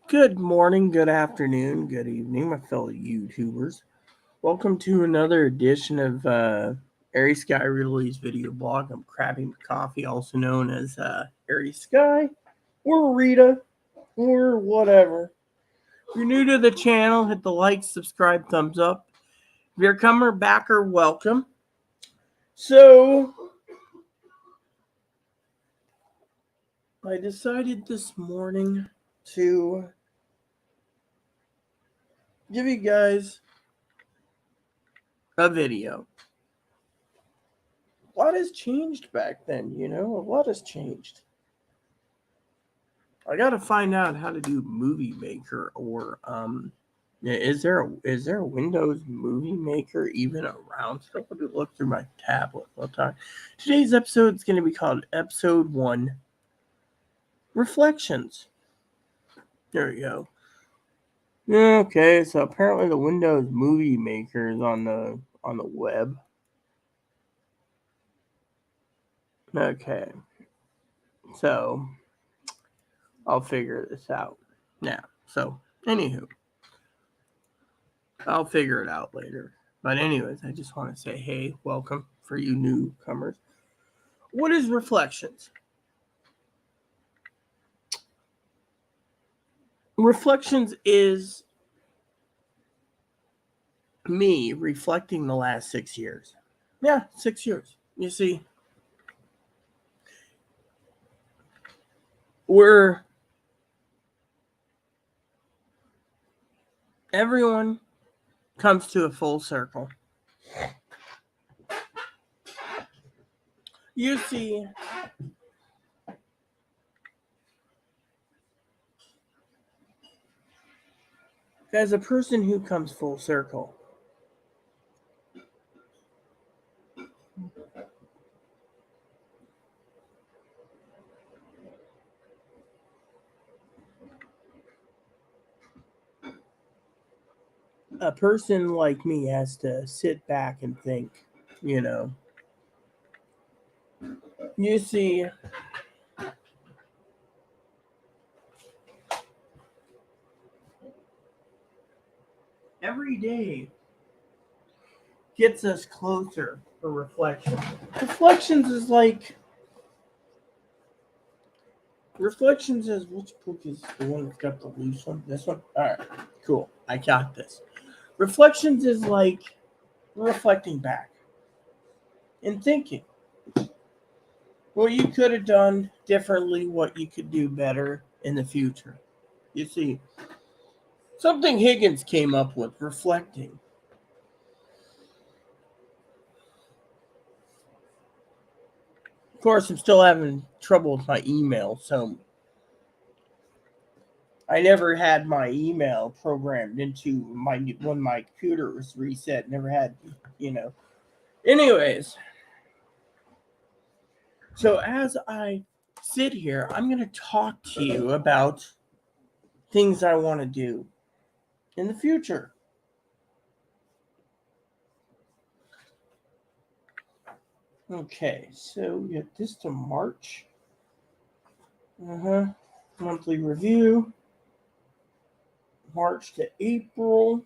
Good morning, good afternoon, good evening, my fellow YouTubers. Welcome to another edition of Airy Sky Release video blog. I'm Crappy McCoffee, also known as Airy Sky or Rita or whatever. If you're new to the channel, hit the like, subscribe, thumbs up. If you're a comer, backer, welcome. So, I decided this morning to give you guys a video. A lot has changed back then, a lot has changed. I gotta find out how to do Movie Maker or is there a Windows Movie Maker even around? So let me look through my tablet. Today's episode is gonna be called Episode 1 Reflections. There we go. Okay, so apparently the Windows Movie Maker is on the web. Okay. So I'll figure this out now. So anywho, I'll figure it out later. But anyways, I just want to say, hey, welcome for you newcomers. What is Reflections? Reflections is me reflecting the last 6 years. Yeah, 6 years. You see, everyone comes to a full circle. You see, as a person who comes full circle, a person like me has to sit back and think, You see, every day gets us closer for reflection. Reflections is which book is the one that's got the loose one? This one? Alright, cool. I got this. Reflections is like reflecting back and thinking what you could have done differently, what you could do better in the future. You see, something Higgins came up with, reflecting. Of course, I'm still having trouble with my email, so I never had my email programmed into when my computer was reset. Never had, Anyways, so as I sit here, I'm going to talk to you about things I want to do in the future. Okay, so we get this to March. Monthly review. March to April.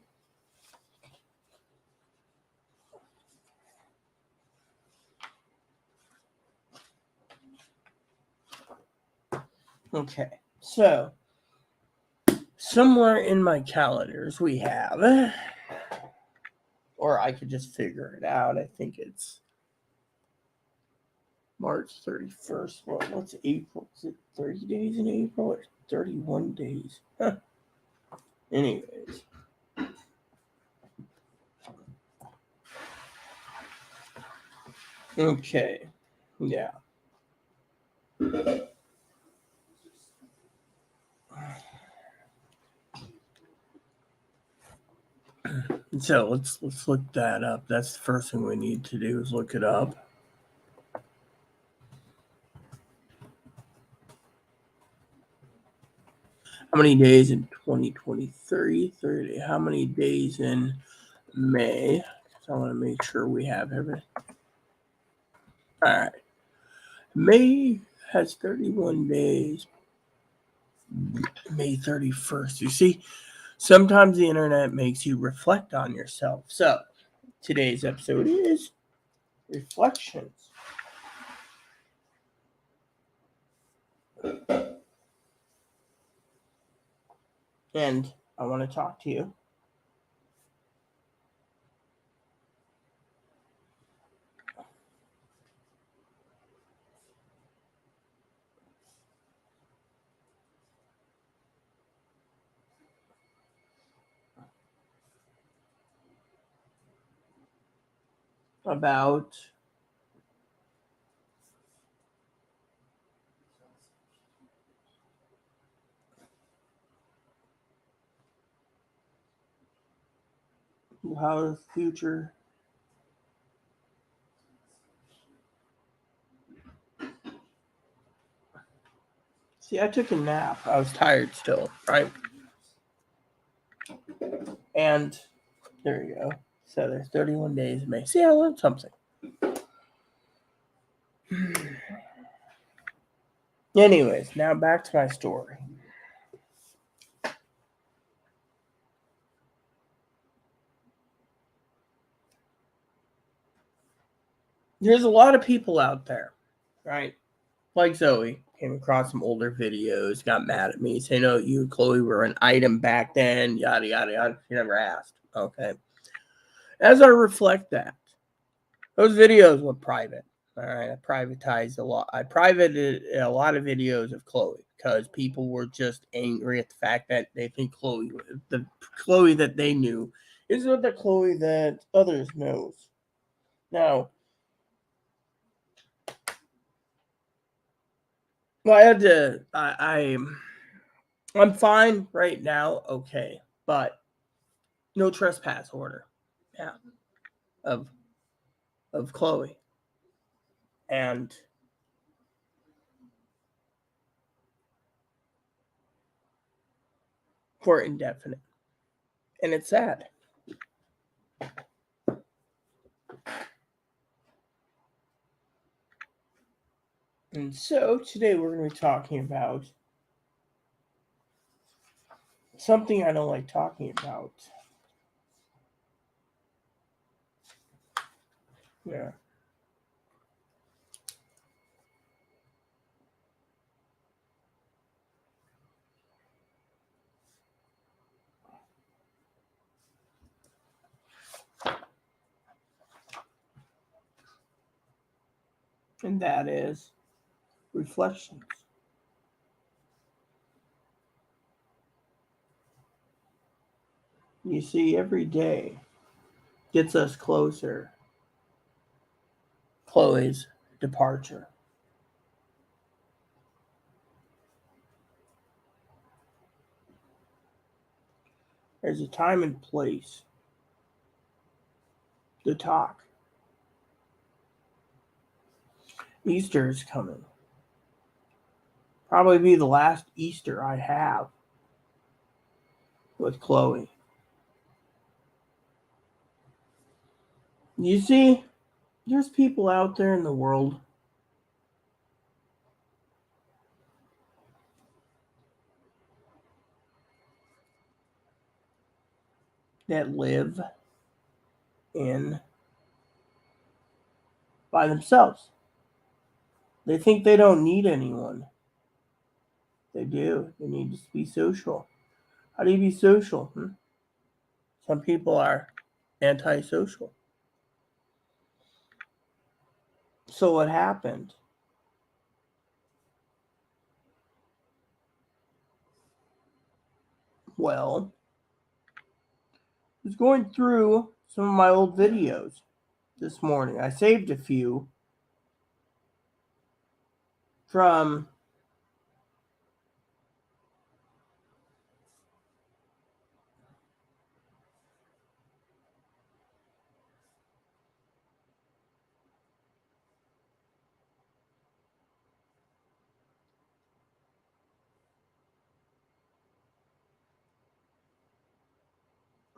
Okay, so somewhere in my calendars we have, or I could just figure it out. I think it's March 31st. Well, what's April? Is it 30 days in April or 31 days? Huh. Anyways. Okay. Yeah. So let's look that up. That's the first thing we need to do is look it up. How many days in 2023? 30. How many days in May? Because I want to make sure we have everything. All right. May has 31 days. May 31st. You see, sometimes the internet makes you reflect on yourself. So, today's episode is reflections. And I want to talk to you about how the future. See, I took a nap. I was tired still, right? And there you go. So there's 31 days in May. See, I learned something. Anyways, now back to my story. There's a lot of people out there, right? Like Zoe, came across some older videos, got mad at me, saying, "Oh, you and Chloe were an item back then, yada, yada, yada." She never asked. Okay. As I reflect that, those videos went private. All right. I privatized a lot. I privated a lot of videos of Chloe because people were just angry at the fact that they think the Chloe that they knew, is not the Chloe that others knows. Now, well, I had to. I'm fine right now. Okay, but no trespass order. Yeah, of Chloe, and for indefinite, and it's sad. And so today we're going to be talking about something I don't like talking about. Yeah. And that is reflections. You see, every day gets us closer. Chloe's departure. There's a time and place to talk. Easter is coming. Probably be the last Easter I have with Chloe. You see, there's people out there in the world that live in by themselves. They think they don't need anyone. They do. They need to be social. How do you be social? Some people are antisocial. So what happened? Well, I was going through some of my old videos this morning. I saved a few from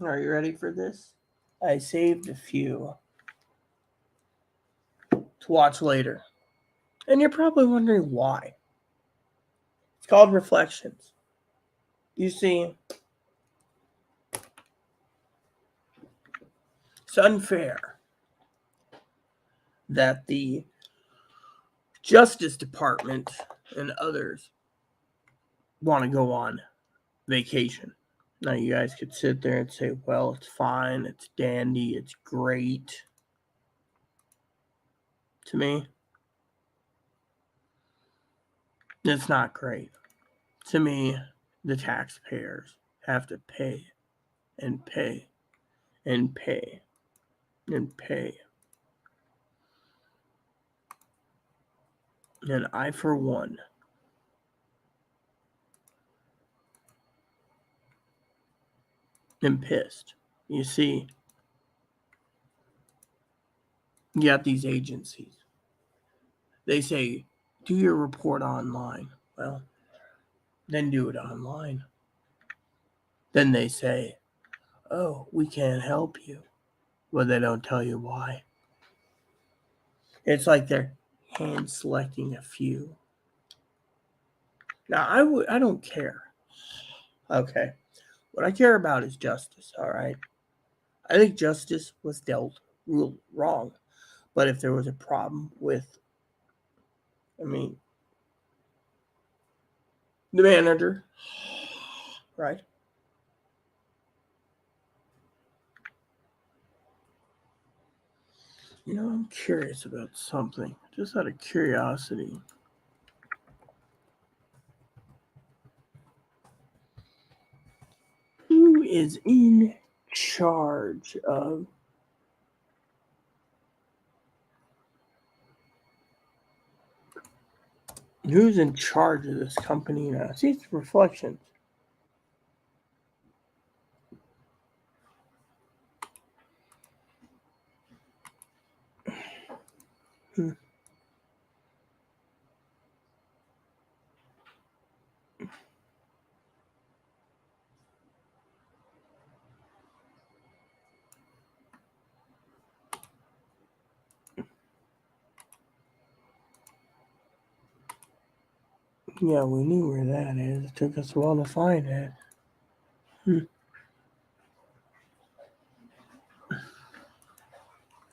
Are you ready for this? I saved a few to watch later. And you're probably wondering why. It's called Reflections. You see, it's unfair that the Justice Department and others want to go on vacation. Now, you guys could sit there and say, well, it's fine, it's dandy, it's great. To me, it's not great. To me, the taxpayers have to pay and pay and pay and pay. And I, for one, am pissed. You see, you got these agencies. They say, do your report online. Well, then do it online. Then they say, oh, we can't help you. Well, they don't tell you why. It's like they're hand selecting a few. Now, I don't care. Okay. What I care about is justice, all right? I think justice was dealt wrong. But if there was a problem with, I mean, the manager, right? You know, I'm curious about something, just out of curiosity. Who is in charge of who's in charge of this company now? See, it's reflections. Hmm. Yeah, we knew where that is. It took us a while to find it. Hmm.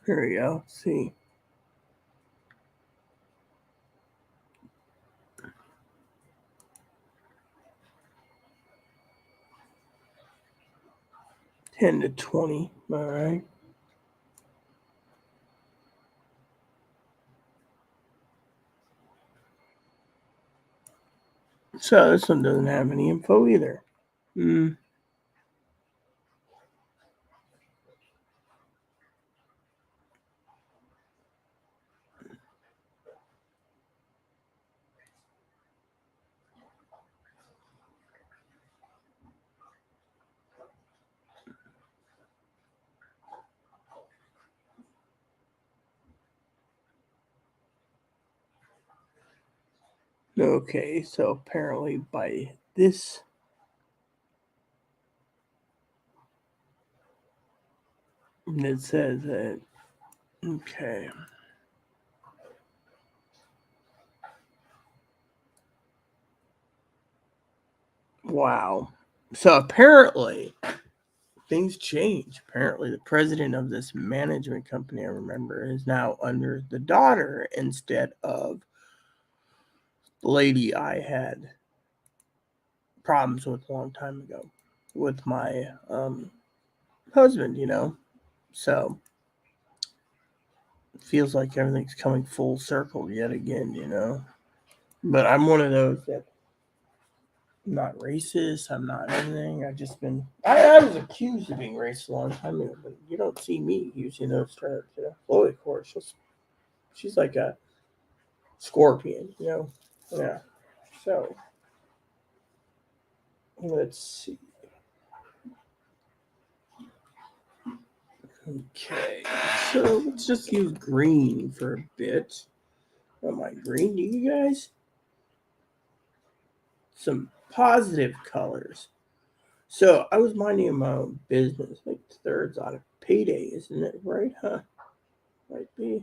Here we go. Let's see. $10 to $20. All right. So this one doesn't have any info either. Hmm. Okay, so apparently by this, it says that, okay. Wow. So apparently things change. Apparently the president of this management company, I remember, is now under the daughter instead of the lady I had problems with a long time ago with my husband, you know. So it feels like everything's coming full circle yet again, you know. But I'm one of those that I'm not racist. I'm not anything. I was accused of being racist a long time ago, but you don't see me using those terms. You know, Chloe, of course, she's like a scorpion. You know, yeah. So let's see. Okay, so let's just use green for a bit. Am I green to you guys? Some positive colors. So I was minding my own business, like thirds out of payday, isn't it? Right? Huh? Might be.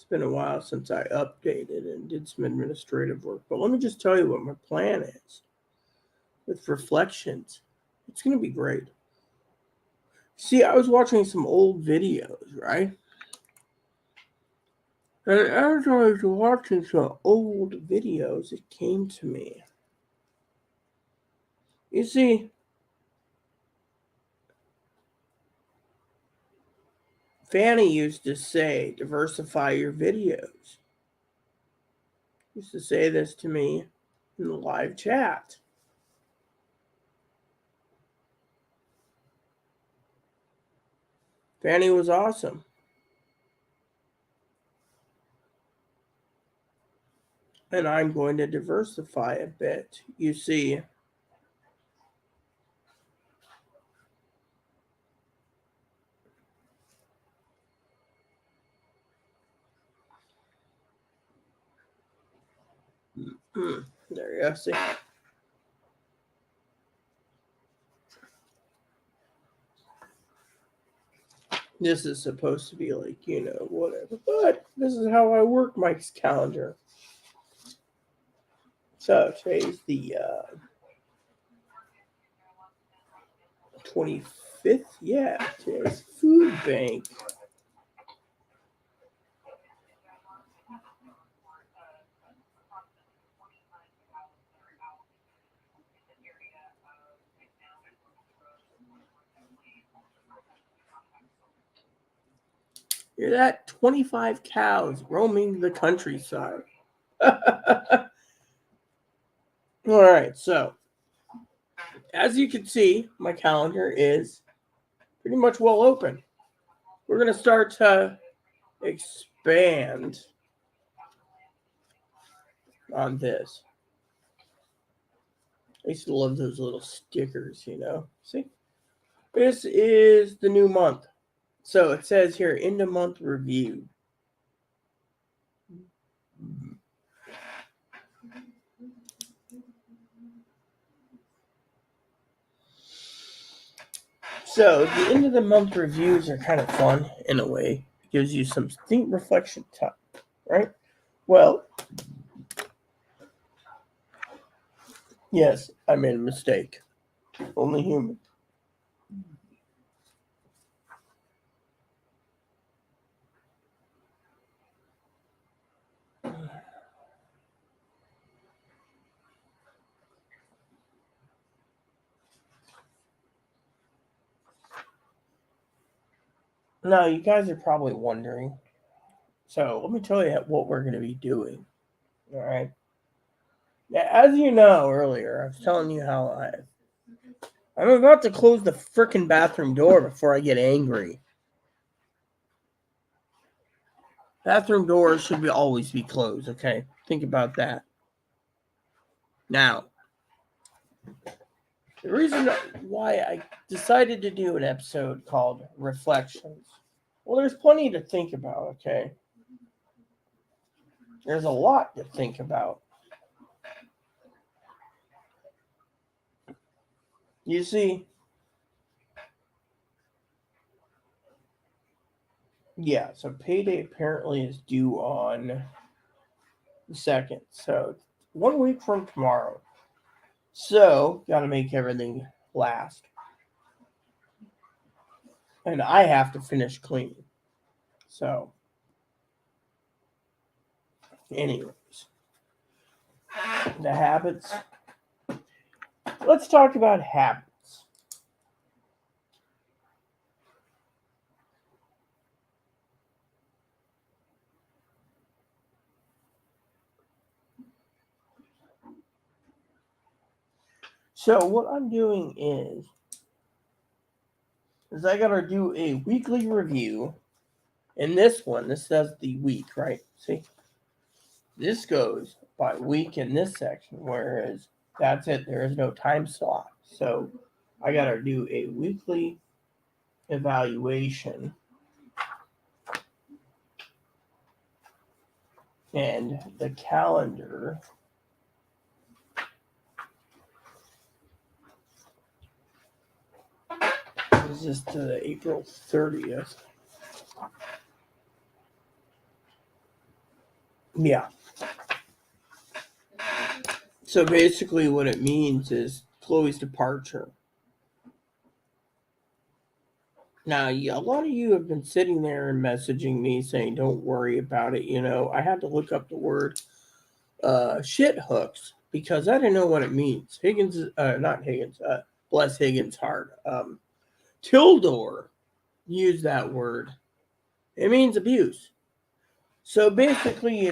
It's been a while since I updated and did some administrative work. But let me just tell you what my plan is with reflections. It's going to be great. See, I was watching some old videos, right? And as I was watching some old videos, it came to me. You see, Fanny used to say, diversify your videos. Used to say this to me in the live chat. Fanny was awesome. And I'm going to diversify a bit. You see, there you go. See, this is supposed to be like, whatever. But this is how I work Mike's calendar. So today's the 25th. Yeah, today's food bank. You're that 25 cows roaming the countryside. All right, so as you can see, my calendar is pretty much well open. We're going to start to expand on this. I used to love those little stickers, See? This is the new month. So it says here, end of month review. So the end of the month reviews are kind of fun in a way. It gives you some think reflection time, right? Well, yes, I made a mistake. Only human. Now, you guys are probably wondering. So let me tell you what we're going to be doing. All right. Now, as you know earlier, I was telling you how I'm about to close the frickin' bathroom door before I get angry. Bathroom doors should always be closed, okay? Think about that. Now, the reason why I decided to do an episode called Reflections, well, there's plenty to think about, okay? There's a lot to think about. You see, yeah, so payday apparently is due on the 2nd. So 1 week from tomorrow. So, gotta make everything last. And I have to finish cleaning. So, anyways, the habits. Let's talk about habits. So, what I'm doing is I gotta do a weekly review. And this does the week, right? See? This goes by week in this section, whereas that's it. There is no time slot. So I got to do a weekly evaluation. And the calendar is just to April 30th. Yeah. So basically, what it means is Chloe's departure. Now, a lot of you have been sitting there and messaging me saying, "Don't worry about it." I had to look up the word shit hooks because I didn't know what it means. Not Higgins. Bless Higgins' heart. Tildor used that word. It means abuse. So basically,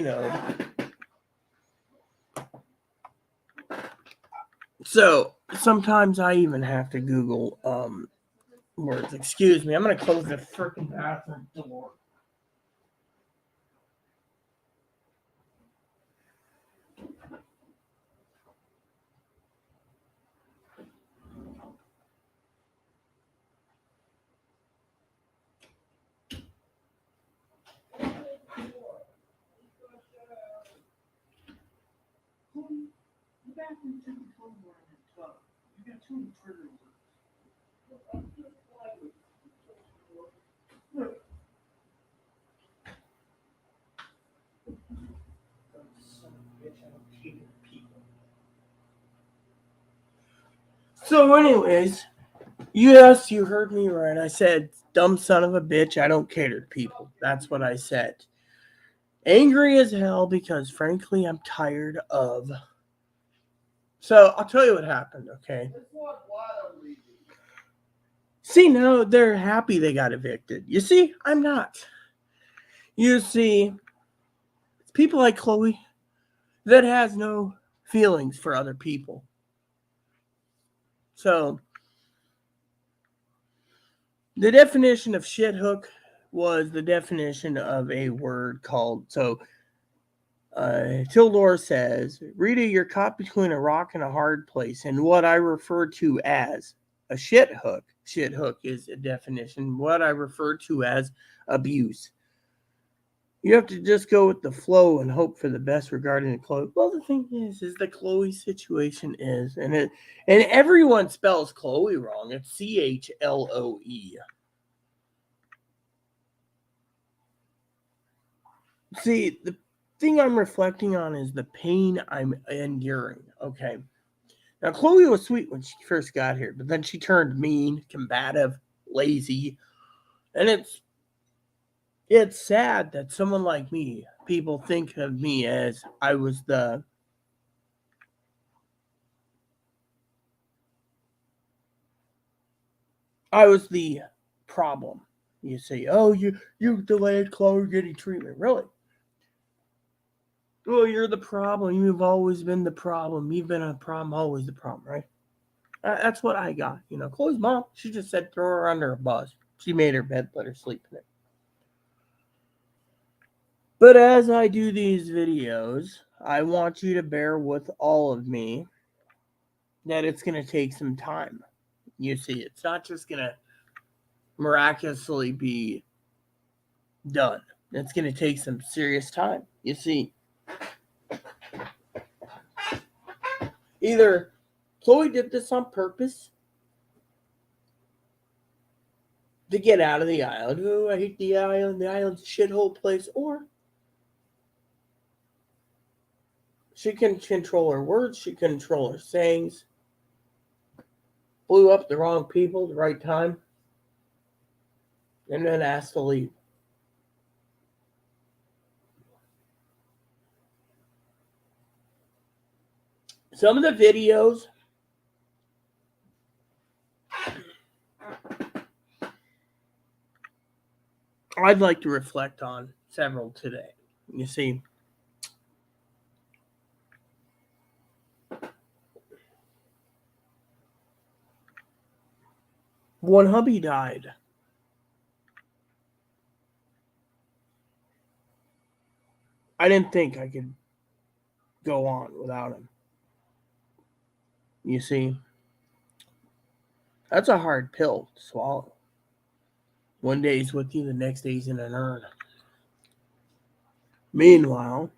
so sometimes I even have to Google words. Excuse me, I'm gonna close the freaking bathroom door. The bathroom shouldn't be closed around the tub. You got too many trigger words. Son of a bitch, I don't cater to people. So, anyways, yes, you heard me right. I said, dumb son of a bitch, I don't cater to people. That's what I said. Angry as hell because, frankly, I'm tired of. So, I'll tell you what happened, okay? See, no, they're happy they got evicted. You see, I'm not. You see, it's people like Chloe that has no feelings for other people. So, the definition of shithook was the definition of a word called. So, Tildor says, Rita, you're caught between a rock and a hard place, and what I refer to as a shithook. Shithook is a definition. What I refer to as abuse. You have to just go with the flow and hope for the best regarding the Chloe. Well, the thing is the Chloe situation is, and everyone spells Chloe wrong. It's Chloe. See, the thing I'm reflecting on is the pain I'm enduring. Okay, now Chloe was sweet when she first got here, but then she turned mean, combative, lazy, and it's sad that someone like me, people think of me as I was the problem. You say, "Oh, you delayed Chloe getting treatment." Really? Well, you're the problem. You've always been the problem. You've been a problem, always the problem, right? That's what I got. Chloe's mom, she just said throw her under a bus. She made her bed, let her sleep in it. But as I do these videos, I want you to bear with all of me that it's going to take some time. You see, it's not just going to miraculously be done. It's going to take some serious time. You see, either Chloe did this on purpose to get out of the island. Oh, I hate the island. The island's a shithole place. Or she can control her words. She can control her sayings. Blew up the wrong people at the right time. And then asked to leave. Some of the videos I'd like to reflect on several today. You see, when hubby died, I didn't think I could go on without him. You see, that's a hard pill to swallow. One day he's with you, the next day he's in an urn. Meanwhile,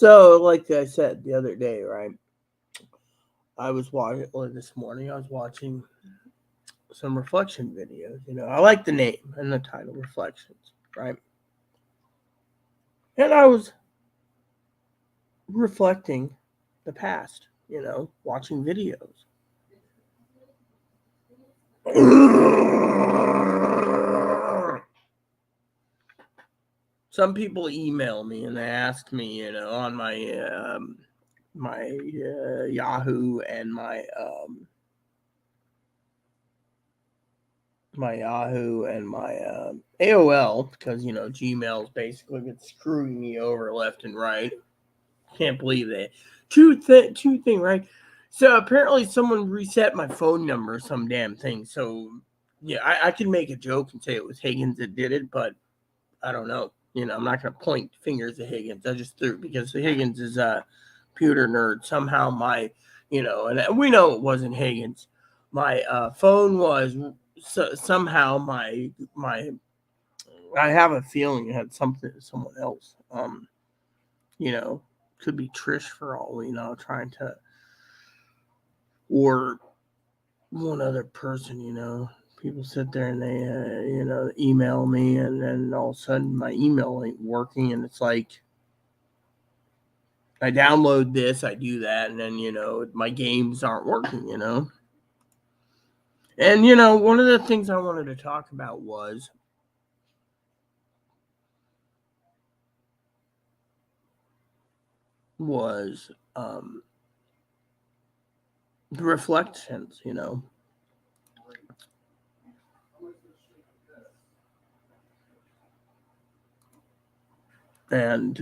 So, like I said the other day, right? I was watching, or this morning, I was watching some reflection videos. I like the name and the title, Reflections, right? And I was reflecting the past, watching videos. Some people email me and they ask me, on my Yahoo and my AOL, because Gmail's basically been screwing me over left and right. Can't believe that. Two thing, right? So apparently someone reset my phone number, some damn thing. So yeah, I can make a joke and say it was Higgins that did it, but I don't know. I'm not gonna point fingers at Higgins. I just threw, because Higgins is a computer nerd. Somehow and we know it wasn't Higgins. My phone was, somehow my. I have a feeling it had someone else. You know, could be Trish for all we know, trying to, or one other person. People sit there and they, email me, and then all of a sudden my email ain't working, and it's like I download this, I do that, and then my games aren't working. And one of the things I wanted to talk about was the reflections. And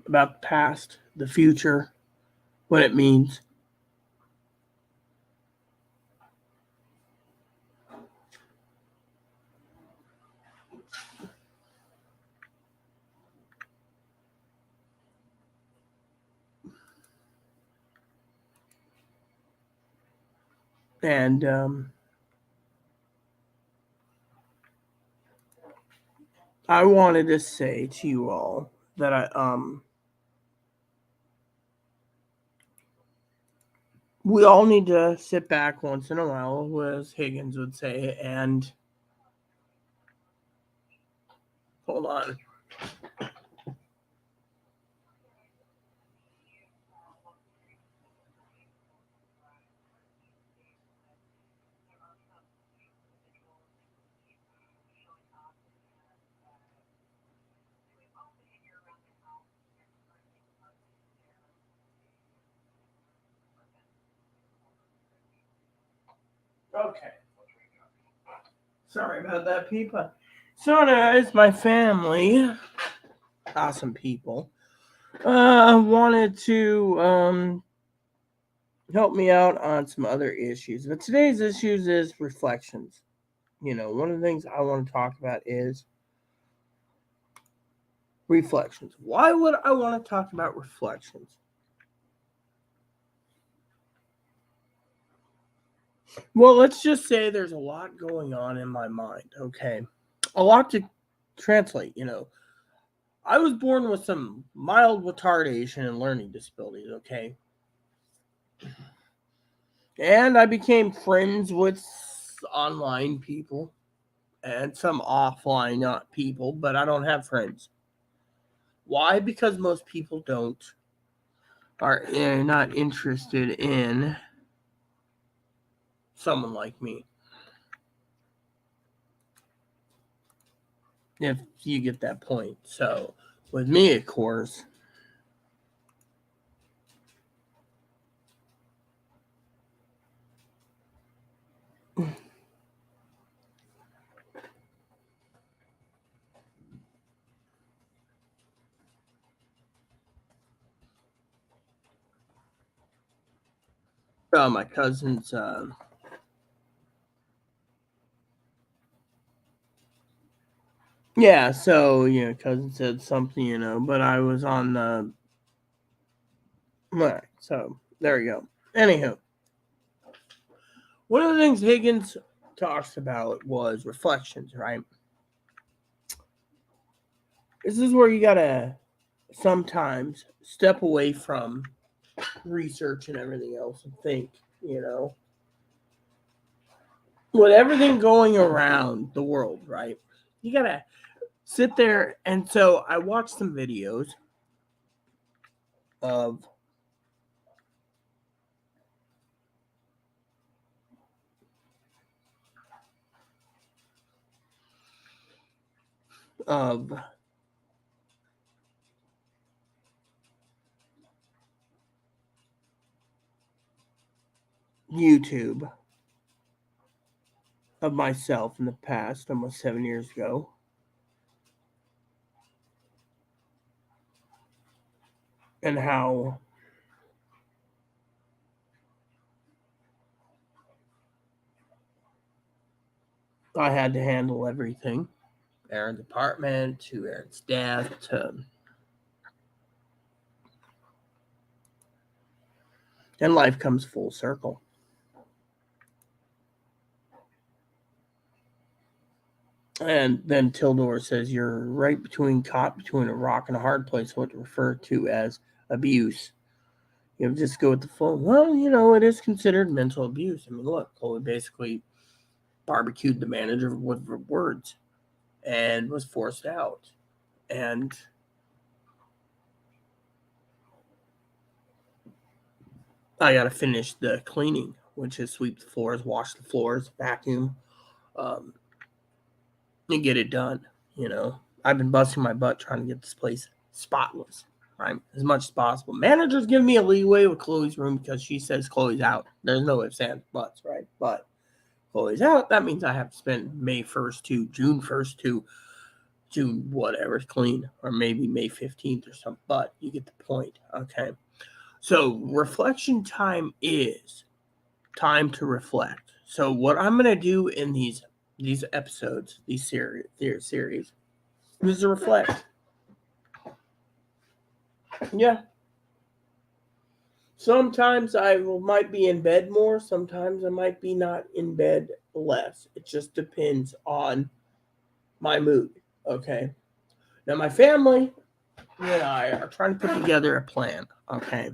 about the past, the future, what it means. And I wanted to say to you all that we all need to sit back once in a while, as Higgins would say, and hold on. Okay. Sorry about that, people. So, anyways, my family, awesome people, wanted to help me out on some other issues. But today's issues is reflections. One of the things I want to talk about is reflections. Why would I want to talk about reflections? Well, let's just say there's a lot going on in my mind, okay? A lot to translate. I was born with some mild retardation and learning disabilities, okay? And I became friends with online people and some offline people, but I don't have friends. Why? Because most people are not interested in someone like me. If you get that point. So, with me, of course, my cousins, yeah, so, cousin said something, but I was on the, right, so, there you go. Anywho, one of the things Higgins talks about was reflections, right? This is where you gotta sometimes step away from research and everything else and think, with everything going around the world, right? You gotta sit there. And so I watched some videos of of YouTube of myself in the past, almost 7 years ago, and how I had to handle everything. Aaron's apartment to Aaron's death to, and life comes full circle. And then Tildor says you're right caught between a rock and a hard place, what to refer to as abuse. Just go with the flow. Well, it is considered mental abuse. I mean, look, Chloe basically barbecued the manager with words and was forced out. And I got to finish the cleaning, which is sweep the floors, wash the floors, vacuum, and get it done. I've been busting my butt trying to get this place spotless, right? As much as possible. Manager's giving me a leeway with Chloe's room because she says Chloe's out. There's no ifs, ands, buts, right? But Chloe's out. That means I have to spend May 1st to June 1st to June whatever clean, or maybe May 15th or something. But you get the point, okay? So reflection time is time to reflect. So what I'm going to do in these episodes, these series is to reflect. Yeah. Sometimes I might be in bed more. Sometimes I might be not in bed less. It just depends on my mood. Okay. Now my family and I are trying to put together a plan. Okay.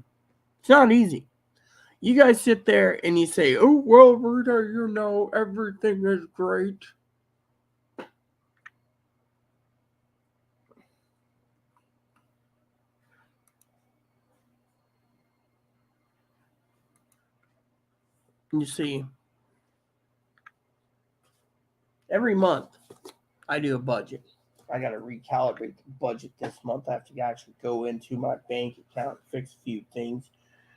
It's not easy. You guys sit there and you say, "Oh, well, Rita, everything is great." You see, every month I do a budget. I got to recalibrate the budget this month. I have to actually go into my bank account and fix a few things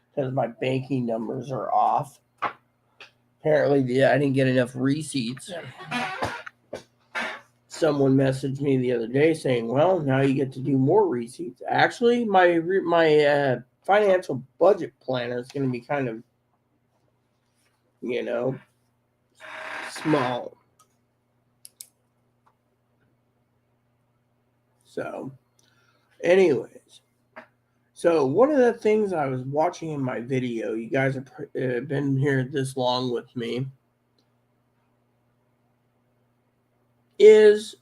because my banking numbers are off. Apparently, I didn't get enough receipts. Someone messaged me the other day saying, "Well, now you get to do more receipts." Actually, my financial budget planner is going to be kind of, small. So, anyways, so one of the things I was watching in my video, you guys have been here this long with me, is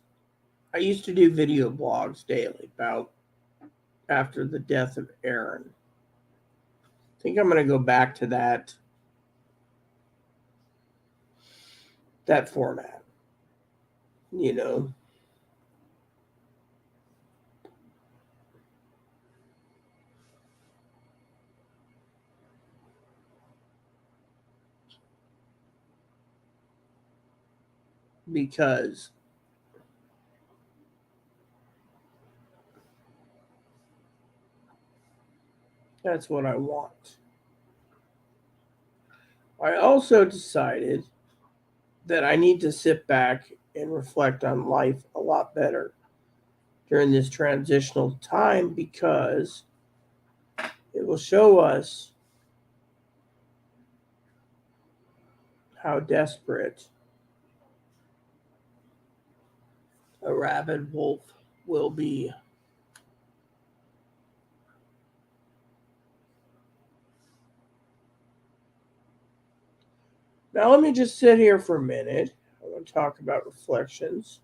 I used to do video blogs daily about after the death of Aaron. I think I'm going to go back to that format, because that's what I want. I also decided that I need to sit back and reflect on life a lot better during this transitional time because it will show us how desperate a rabid wolf will be. Now, let me just sit here for a minute. I want to talk about reflections.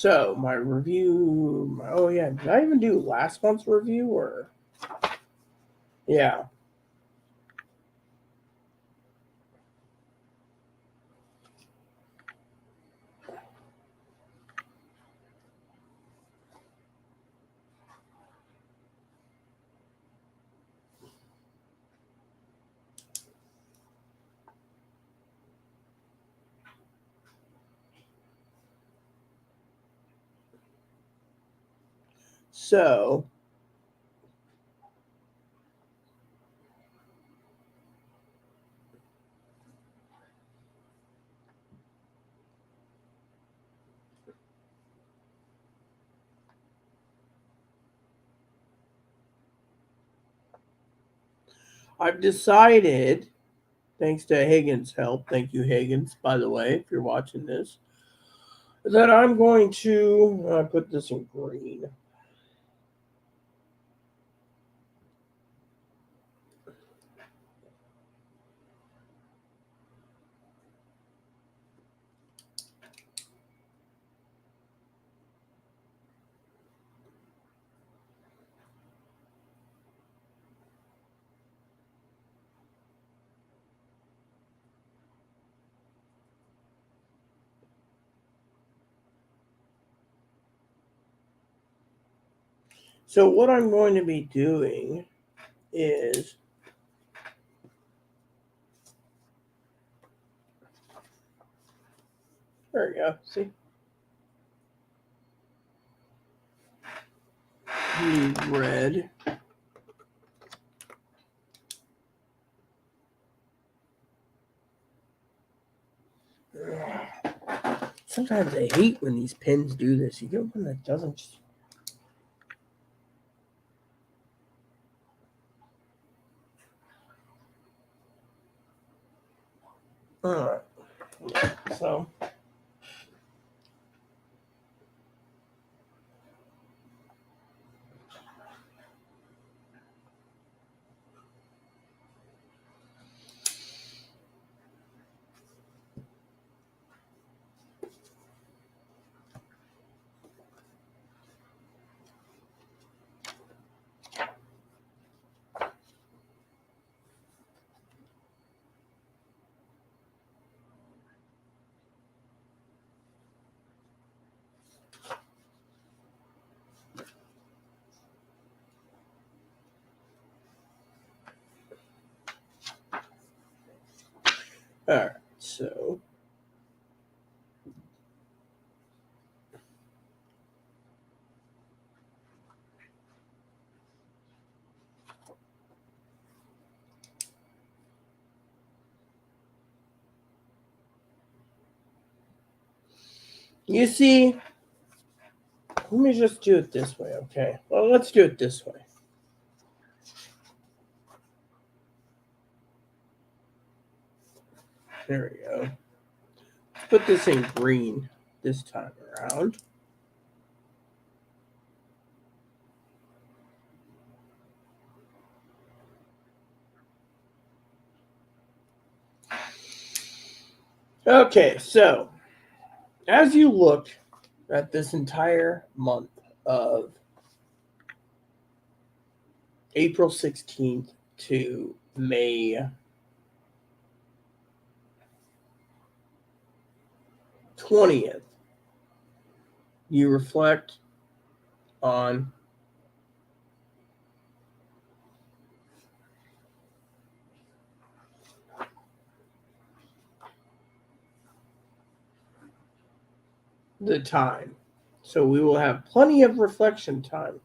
So my review. Oh yeah, did I even do last month's review or? Yeah. So I've decided, thanks to Higgins' help, thank you Higgins, by the way, if you're watching this, that I'm going to put this in green. So what I'm going to be doing is there we go. See, red. Sometimes I hate when these pins do this. You get one that doesn't just. Alright. So. Alright. So. You see, let me just do it this way, okay? Well, let's do it this way. There we go. Let's put this in green this time around. Okay, so as you look at this entire month of April 16th to May 20th, you reflect on the time. So we will have plenty of reflection time.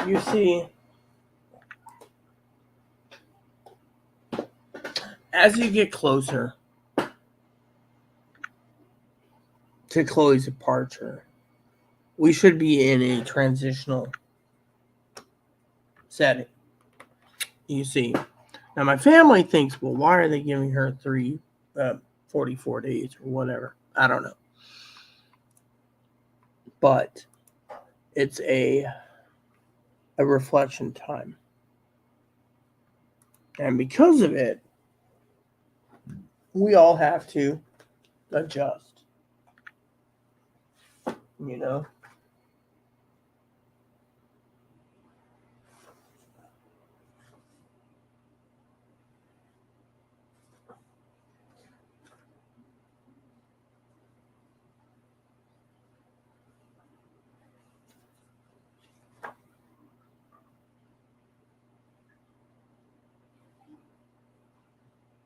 You see, as you get closer to Chloe's departure, we should be in a transitional setting. You see, now my family thinks, well, why are they giving her 44 days or whatever? I don't know. But it's a reflection time. And because of it, we all have to adjust, you know?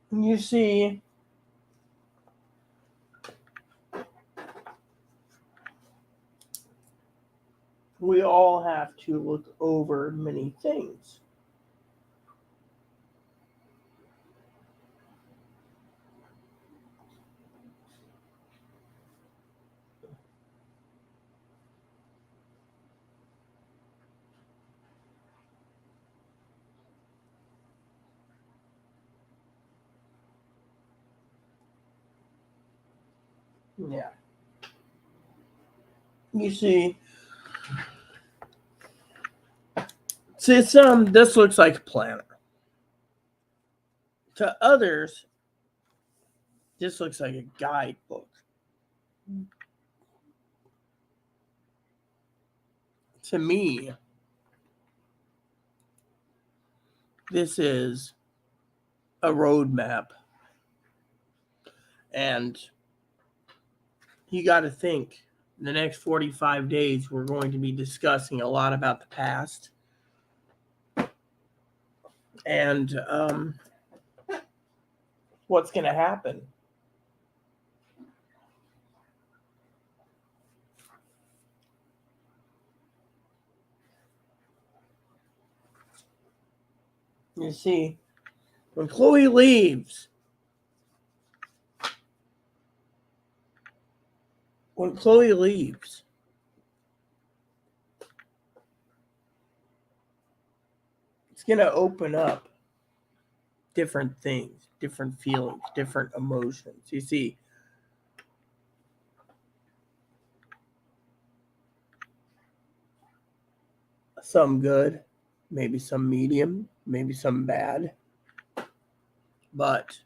You see, we all have to look over many things. Yeah. You see, this looks like a planner. To others, this looks like a guidebook. To me, this is a roadmap. And you got to think the next 45 days, we're going to be discussing a lot about the past. And what's going to happen. You see, when Chloe leaves, it's going to open up different things, different feelings, different emotions. You see, some good, maybe some medium, maybe some bad. But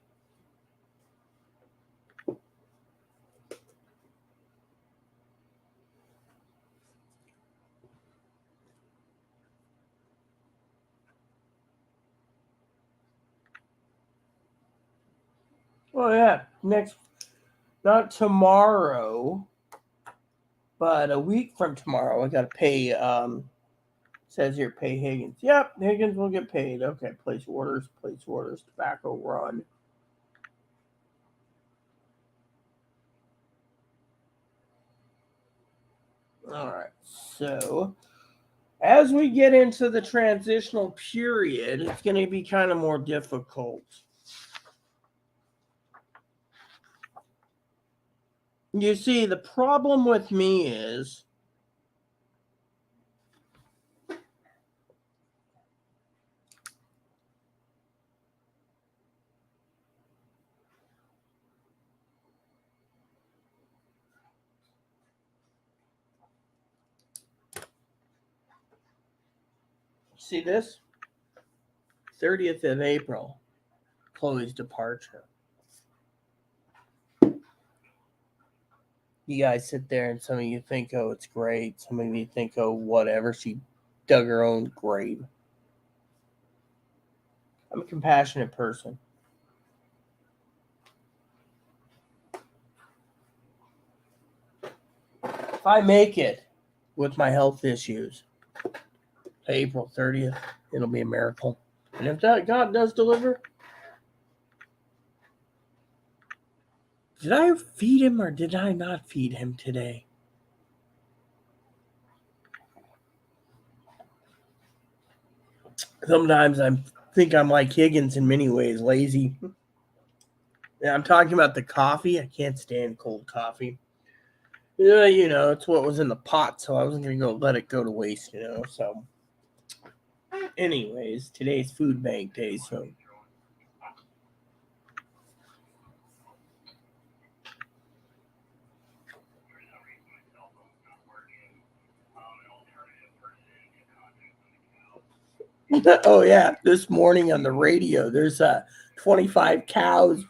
oh yeah, not tomorrow, but a week from tomorrow, I got to pay. Says here, pay Higgins. Yep, Higgins will get paid. Okay, place orders. Tobacco run. All right, so as we get into the transitional period, it's going to be kind of more difficult. You see, the problem with me is see this 30th of April, Chloe's departure. You guys sit there and some of you think, oh, it's great. Some of you think, oh, whatever. She dug her own grave. I'm a compassionate person. If I make it with my health issues, April 30th, it'll be a miracle. And if that God does deliver, did I feed him or did I not feed him today? Sometimes I think I'm like Higgins in many ways, lazy. And I'm talking about the coffee. I can't stand cold coffee. You know, it's what was in the pot, so I wasn't going to let it go to waste, you know. So, anyways, today's food bank day, so. Oh yeah, this morning on the radio, there's 25 cows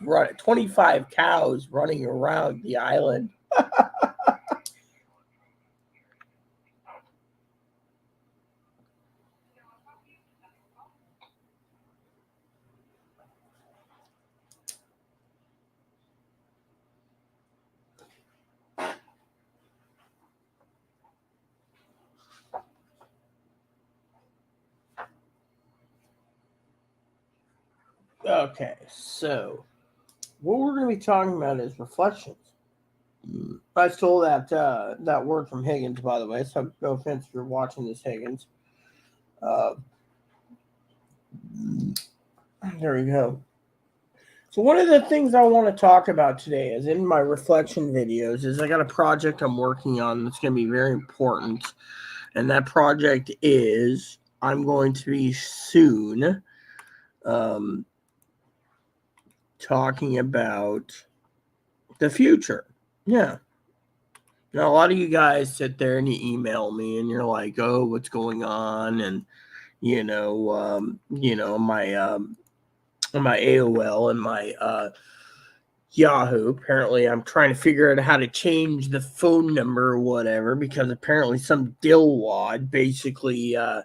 running around the island. Okay, so what we're going to be talking about is reflections. I stole that word from Higgins, by the way. So no offense if you're watching this, Higgins. Uh, there we go. So one of the things I want to talk about today is in my reflection videos is I got a project I'm working on that's going to be very important. And that project is I'm going to be soon um, talking about the future. Yeah. Now, a lot of you guys sit there and you email me and you're like, oh, what's going on? And, my AOL and my Yahoo. Apparently, I'm trying to figure out how to change the phone number or whatever because apparently some dillwad basically, I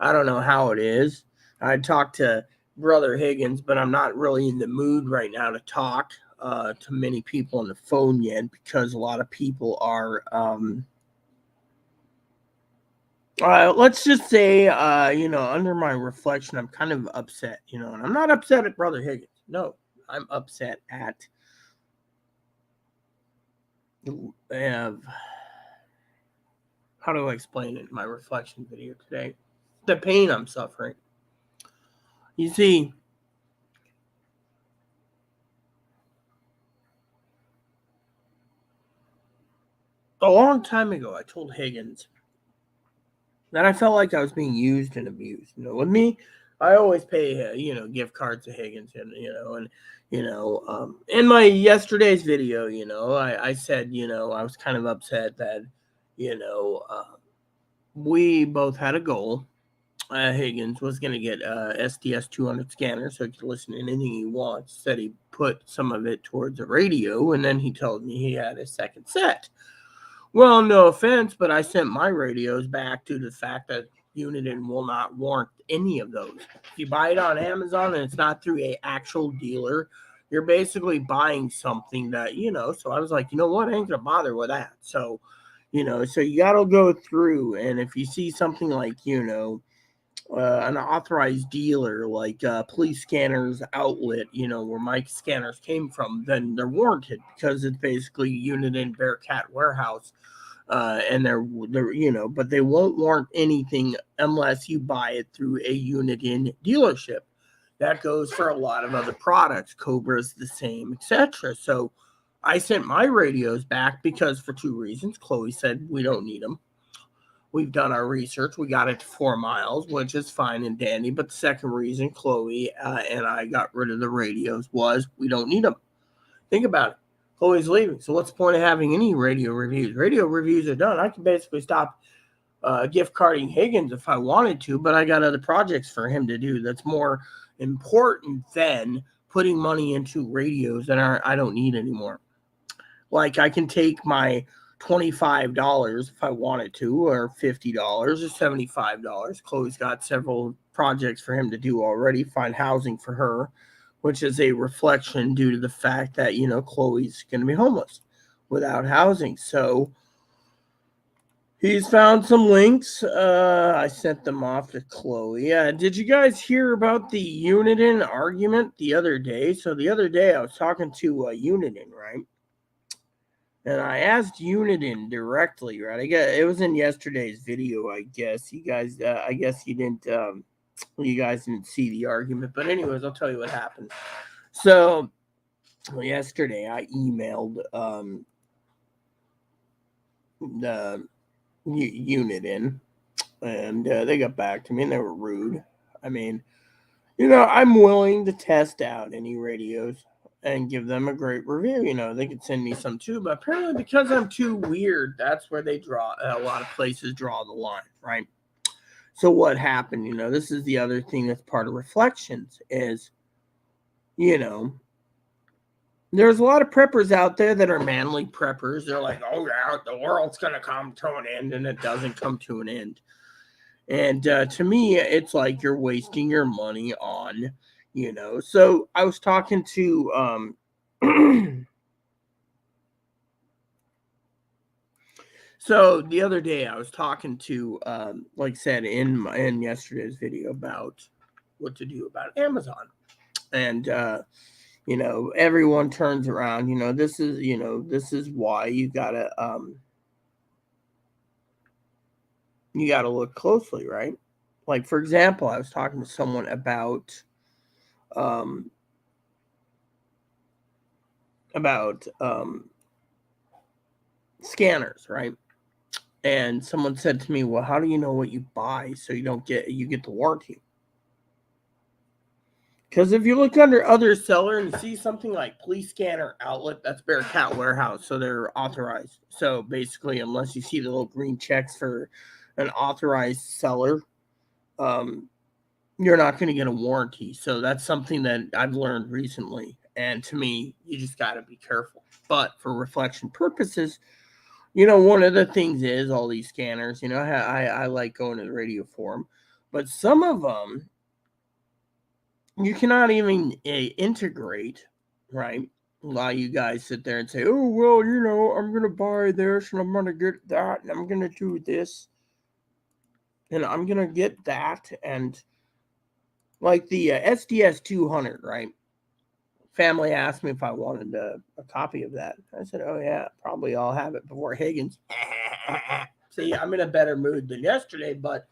don't know how it is. I talked to Brother Higgins, but I'm not really in the mood right now to talk to many people on the phone yet because a lot of people are. Let's just say, under my reflection, I'm kind of upset, and I'm not upset at Brother Higgins. No, I'm upset at how do I explain it in my reflection video today? The pain I'm suffering. You see, a long time ago, I told Higgins that I felt like I was being used and abused. With me, I always pay, gift cards to Higgins, in my yesterday's video, I said, I was kind of upset that, we both had a goal. Higgins was going to get SDS 200 scanner so he could listen to anything he wants. Said he put some of it towards a radio, and then he told me he had a second set. Well, no offense, but I sent my radios back to the fact that Uniden will not warrant any of those. If you buy it on Amazon and it's not through a actual dealer, you're basically buying something that, so I was like, you know what, I ain't going to bother with that. So, so you got to go through, and if you see something like, an authorized dealer like Police Scanners Outlet, where my scanners came from, then they're warranted because it's basically Uniden Bearcat Warehouse. And they're, but they won't warrant anything unless you buy it through a Uniden dealership. That goes for a lot of other products. Cobra's the same, etc. So I sent my radios back because for two reasons. Chloe said we don't need them. We've done our research. We got it to 4 miles, which is fine and dandy. But the second reason Chloe and I got rid of the radios was we don't need them. Think about it. Chloe's leaving. So what's the point of having any radio reviews? Radio reviews are done. I can basically stop gift carding Higgins if I wanted to, but I got other projects for him to do that's more important than putting money into radios that I don't need anymore. Like I can take my $25 if I wanted to, or $50 or $75. Chloe's got several projects for him to do already. Find housing for her, which is a reflection due to the fact that, Chloe's going to be homeless without housing. So he's found some links. I sent them off to Chloe. Did you guys hear about the Uniden argument the other day? So the other day I was talking to Uniden, right? And I asked Uniden directly, right? I guess it was in yesterday's video. I guess you guys, I guess you guys didn't see the argument. But anyways, I'll tell you what happened. So yesterday I emailed the Uniden, and they got back to me, and they were rude. I mean, I'm willing to test out any radios and give them a great review. They could send me some too, but apparently because I'm too weird, that's where a lot of places draw the line, right? So what happened? This is the other thing that's part of reflections is, you know, there's a lot of preppers out there that are manly preppers. They're like, oh yeah, the world's gonna come to an end, and it doesn't come to an end. And to me, it's like you're wasting your money on, So I was talking to So the other day I was talking to, like I said in yesterday's video about what to do about Amazon, and everyone turns around. This is why you gotta look closely, right? Like for example, I was talking to someone um, about scanners, right? And someone said to me, "Well, how do you know what you buy so you get the warranty?" Because if you look under other seller and see something like Police Scanner Outlet, that's Bearcat Warehouse, so they're authorized. So basically, unless you see the little green checks for an authorized seller, um, you're not going to get a warranty. So that's something that I've learned recently. And to me, you just got to be careful. But for reflection purposes, one of the things is all these scanners, I like going to the radio forum, but some of them you cannot even integrate, right? A lot of you guys sit there and say, oh, well, I'm going to buy this and I'm going to get that and I'm going to do this and I'm going to get that. And like the SDS 200, right? Family asked me if I wanted a copy of that. I said, oh, yeah, probably I'll have it before Higgins. See, I'm in a better mood than yesterday, but,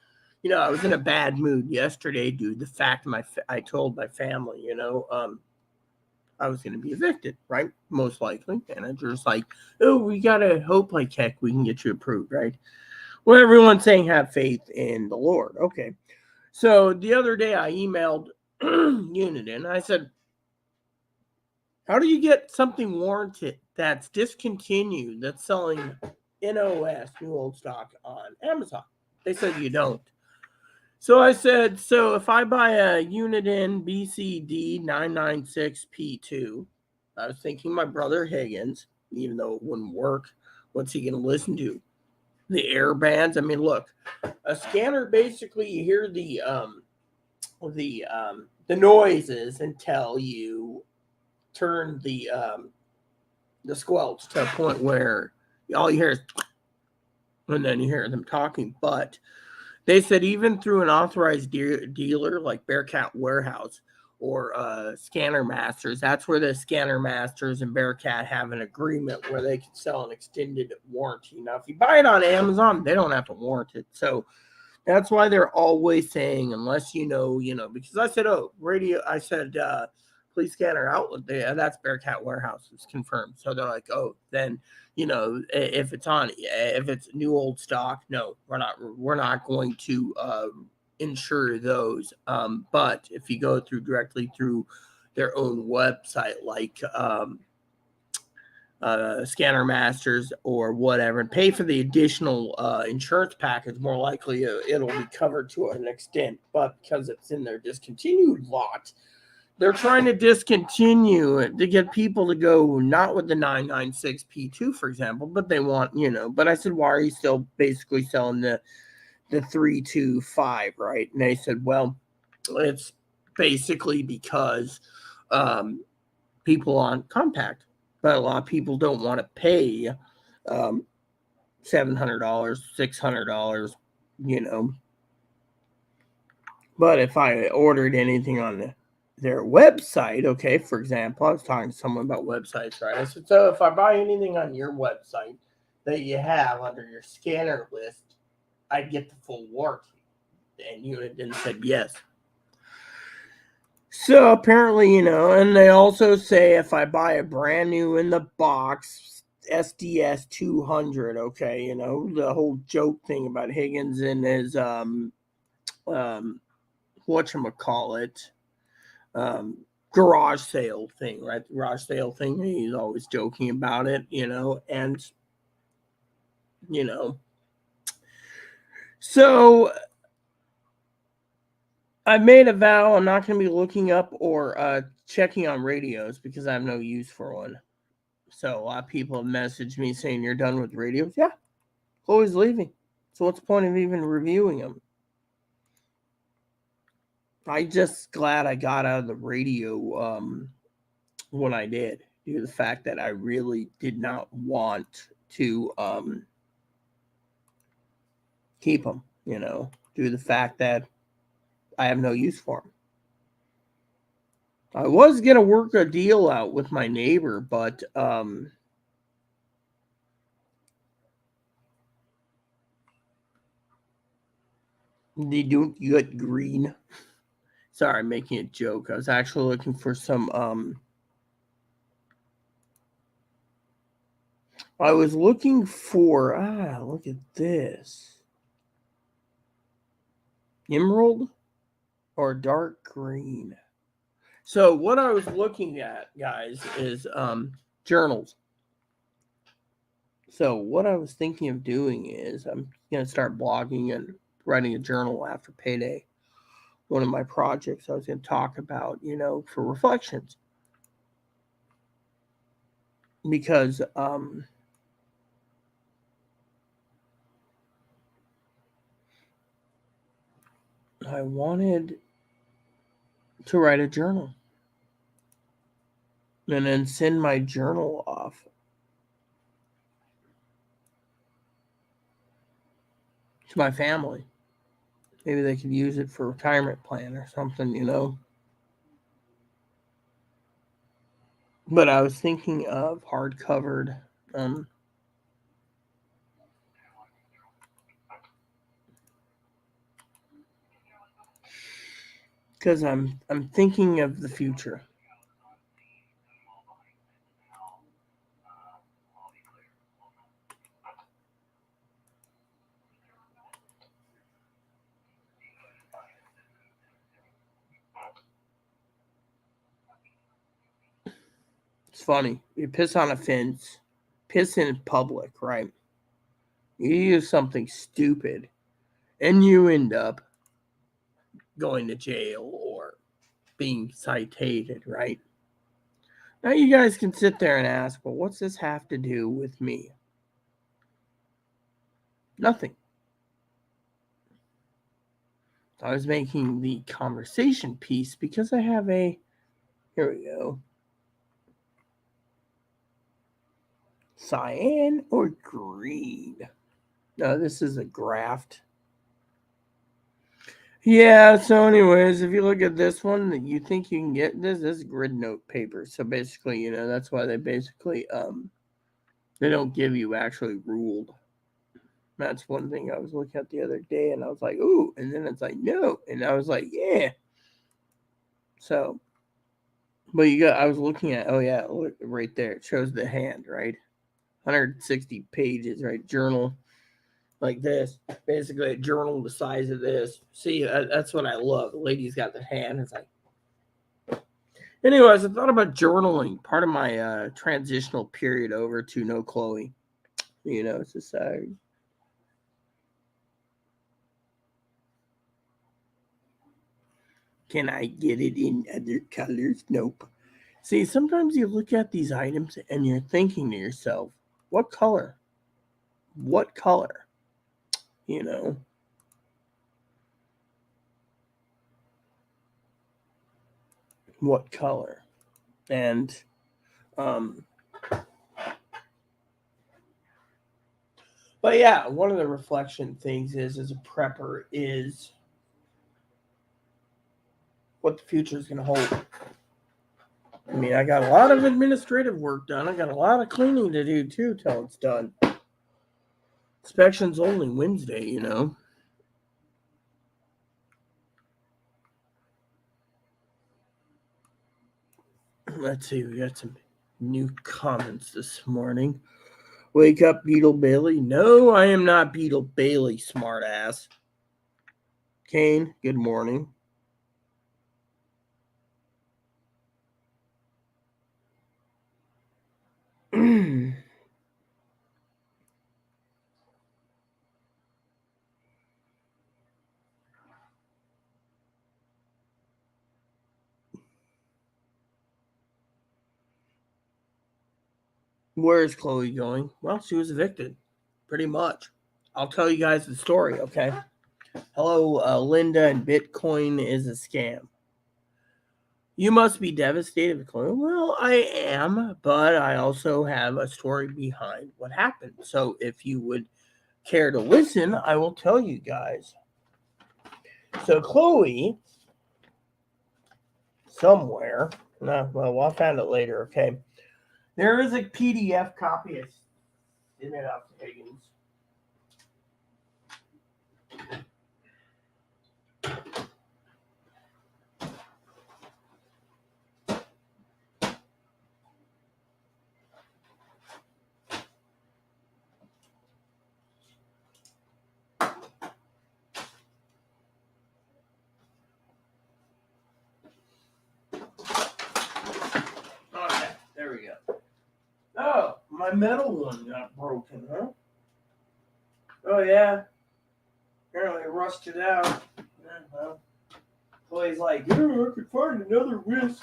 I was in a bad mood yesterday due to the fact I told my family, I was going to be evicted, right? Most likely. And it's just like, oh, we got to hope like heck we can get you approved, right? Well, everyone's saying have faith in the Lord. Okay. So the other day I emailed Uniden. I said, how do you get something warranted that's discontinued that's selling NOS, new old stock, on Amazon? They said you don't. So I said, so if I buy a Uniden BCD 996P2, I was thinking my brother Higgins, even though it wouldn't work, what's he going to listen to? The air bands? I mean, look, a scanner, basically you hear the noises until you turn the squelch to a point where all you hear is, and then you hear them talking. But they said even through an authorized dealer like Bearcat Warehouse or Scanner Masters, that's where the Scanner Masters and Bearcat have an agreement where they can sell an extended warranty. Now, if you buy it on Amazon, they don't have to warrant it. So that's why they're always saying, unless because I said, Police Scanner Outlet, that's Bearcat Warehouse. It's confirmed. So they're like, oh, then, if it's new old stock, no, we're not going to insure those. But if you go directly through their own website, like Scanner Masters or whatever, and pay for the additional insurance package, more likely it'll be covered to an extent. But because it's in their discontinued lot, they're trying to discontinue it to get people to go not with the 996P2, for example, but they want, But I said, why are you still basically selling the 325, right? And they said, well, it's basically because people on compact, but a lot of people don't want to pay $700, $600, But if I ordered anything on their website, okay, for example, I was talking to someone about websites, right? I said, so if I buy anything on your website that you have under your scanner list, I'd get the full warranty. And Uniden said yes. So apparently, and they also say if I buy a brand new in the box SDS 200, okay, the whole joke thing about Higgins and his whatchamacallit, garage sale thing, right? The garage sale thing, he's always joking about it, and so I made a vow I'm not going to be looking up or checking on radios because I have no use for one. So a lot of people have messaged me saying you're done with radios. Yeah, Chloe's leaving. So what's the point of even reviewing them? I just glad I got out of the radio when I did, due to the fact that I really did not want to keep them. Due to the fact that I have no use for them. I was gonna work a deal out with my neighbor, but they don't get green. Sorry, I'm making a joke. I was actually looking for some. I was looking for. Look at this. Emerald or dark green. So what I was looking at, guys, is journals. So what I was thinking of doing is I'm gonna start blogging and writing a journal after payday. One of my projects I was going to talk about, for reflections, because I wanted to write a journal and then send my journal off to my family. Maybe they could use it for a retirement plan or something. But I was thinking of hard-covered, because I'm thinking of the future. It's funny. You piss on a fence, piss in public, right? You use something stupid, and you end up going to jail or being cited, right? Now you guys can sit there and ask, well, what's this have to do with me? Nothing. I was making the conversation piece because I have here we go, cyan or green. No, this is a graft. Yeah, so anyways, if you look at this one, you think you can get this grid note paper. So basically, that's why they don't give you actually ruled. That's one thing I was looking at the other day, and I was like, ooh, and then it's like, no, and I was like, yeah. So, but I was looking at, oh yeah, look right there, it shows the hand, right? 160 pages, right? Journal like this, basically a journal the size of this. See, that's what I love. The lady's got the hand. It's like, anyways, I thought about journaling. Part of my transitional period over to no Chloe. It's just can I get it in other colors? Nope. See, sometimes you look at these items and you're thinking to yourself, what color? What color? You know? What color? And um but yeah, one of the reflection things is as a prepper is what the future is gonna hold. I mean, I got a lot of administrative work done. I got a lot of cleaning to do too till it's done. Inspection's only Wednesday. Let's see, we got some new comments this morning. Wake up, Beetle Bailey. No, I am not Beetle Bailey, smartass. Kane, good morning. Where is Chloe going? Well, she was evicted, pretty much. I'll tell you guys the story, okay? Hello, Linda, and Bitcoin is a scam. You must be devastated, Chloe. Well, I am, but I also have a story behind what happened. So if you would care to listen, I will tell you guys. So Chloe, somewhere, well, I'll find it later, okay? There is a PDF copy. It's in it up to Higgins. Okay, there we go. Oh, my metal one got broken, huh? Oh, yeah. Apparently it rusted out. Yeah, well, Chloe's like, I could find another whisk.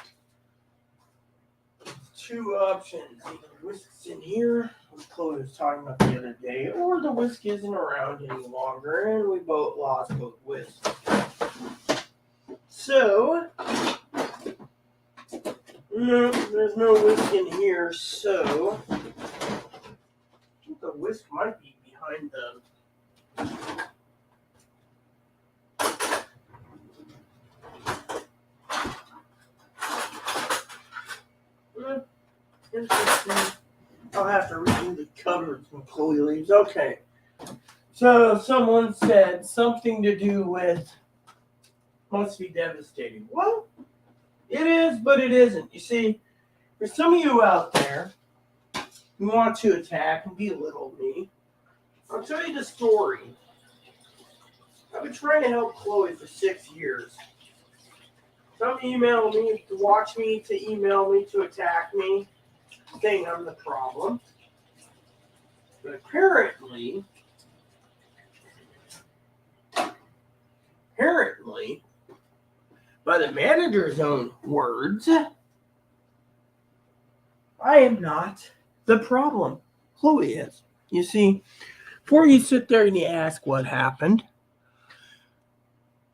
Two options. Either the whisk's in here, which Chloe was talking about the other day, or the whisk isn't around any longer, and we both lost both whisks. So, no, there's no whisk in here, so I think the whisk might be behind the interesting. I'll have to redo the cupboards when Chloe leaves. Okay. So someone said something to do with must be devastating. Well, it is, but it isn't. You see, for some of you out there who want to attack and belittle me, I'll tell you the story. I've been trying to help Chloe for 6 years. Some email me to watch me, to email me, to attack me, saying I'm the problem. But apparently, by the manager's own words, I am not the problem. Chloe is. You see, before you sit there and you ask what happened,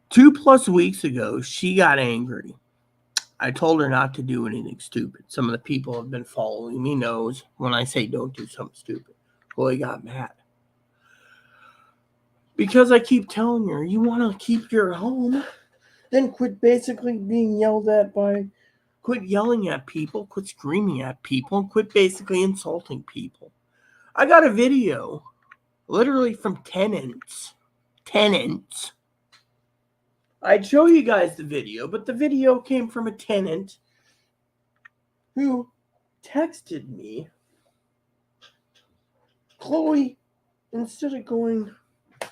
2+ weeks ago, she got angry. I told her not to do anything stupid. Some of the people who have been following me knows when I say don't do something stupid. Chloe got mad. Because I keep telling her, you want to keep your home, then quit basically being yelled at quit yelling at people, quit screaming at people, and quit basically insulting people. I got a video, literally from tenants. I'd show you guys the video, but the video came from a tenant who texted me, Chloe, instead of going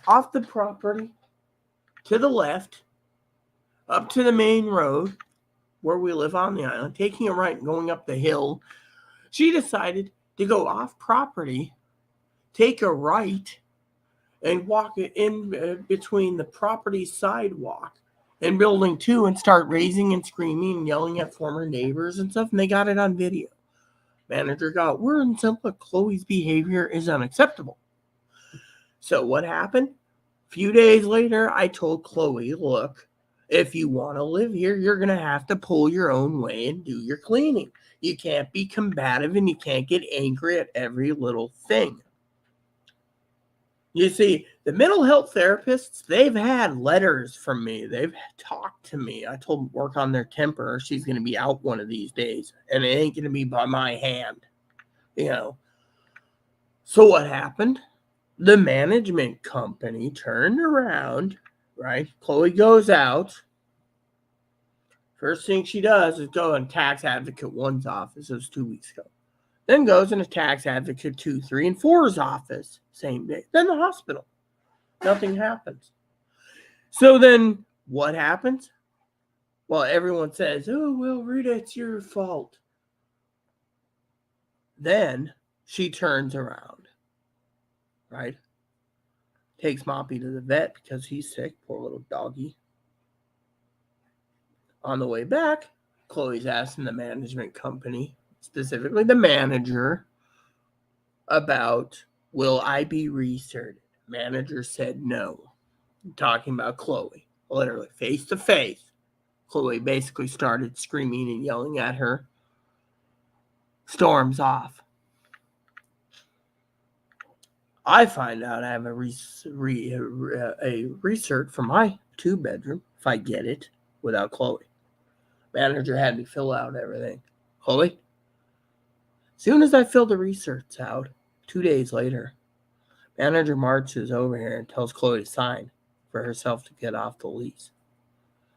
off the property to the left, up to the main road where we live on the island, taking a right and going up the hill, she decided to go off property, take a right, and walk in between the property sidewalk and building 2 and start raising and screaming and yelling at former neighbors and stuff, and they got it on video. Manager got word and said, look, Chloe's behavior is unacceptable. So what happened? A few days later, I told Chloe, look, if you want to live here, you're going to have to pull your own way and do your cleaning. You can't be combative and you can't get angry at every little thing. You see, the mental health therapists, they've had letters from me. They've talked to me. I told them work on their temper or she's going to be out one of these days. And it ain't going to be by my hand. You know. So what happened? The management company turned around, right? Chloe goes out. First thing she does is go in Tax Advocate 1's office. It was 2 weeks ago. Then goes into Tax Advocate 2, 3, and 4's office same day. Then the hospital. Nothing happens. So then what happens? Well, everyone says, oh, well, Rita, it's your fault. Then she turns around, right? Takes Moppy to the vet because he's sick. Poor little doggy. On the way back, Chloe's asking the management company, specifically the manager, about will I be reinserted. Manager said no. Talking about Chloe, literally face to face. Chloe basically started screaming and yelling at her. Storms off. I find out I have a recert for my 2-bedroom if I get it without Chloe. Manager had me fill out everything. Chloe? Soon as I fill the research out, 2 days later, manager marches over here and tells Chloe to sign for herself to get off the lease.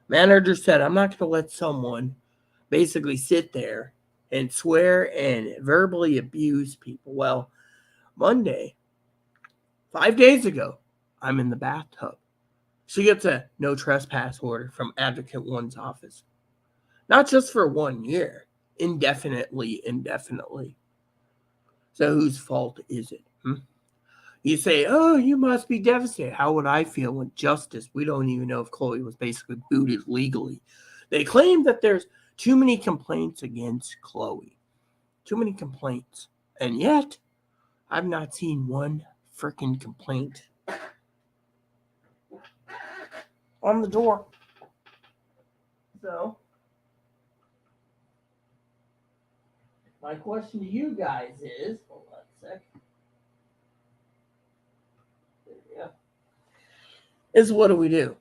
Manager said, I'm not going to let someone basically sit there and swear and verbally abuse people. Well, Monday, 5 days ago, I'm in the bathtub. She gets a no trespass order from Advocate One's office. Not just for 1 year, indefinitely. So whose fault is it? You say, oh, you must be devastated. How would I feel when justice? We don't even know if Chloe was basically booted legally. They claim that there's too many complaints against Chloe. Too many complaints. And yet, I've not seen one freaking complaint on the door. So, my question to you guys is, hold on a sec. There we go. Is what do we do?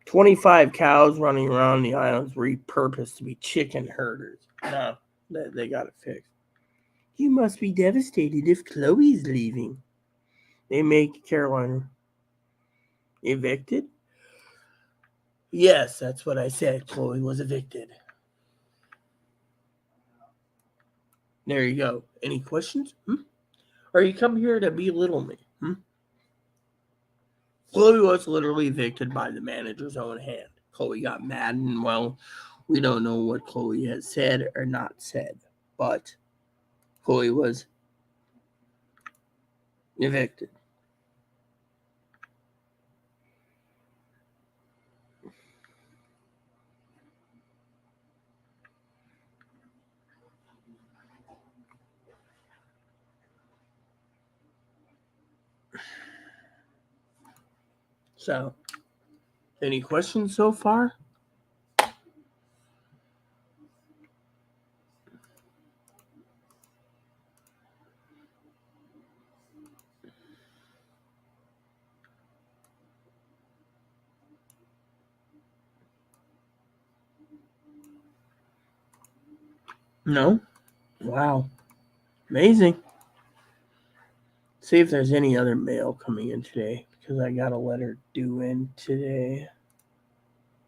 25 cows running around the islands repurposed to be chicken herders. No, they got it fixed. You must be devastated if Chloe's leaving. They make Carolina evicted? Yes, that's what I said. Chloe was evicted. There you go. Any questions? Or you come here to belittle me? Chloe was literally evicted by the manager's own hand. Chloe got mad, and well, we don't know what Chloe has said or not said, but Chloe was evicted. So, any questions so far? No? Wow. Amazing. See if there's any other mail coming in today, because I got a letter due in today.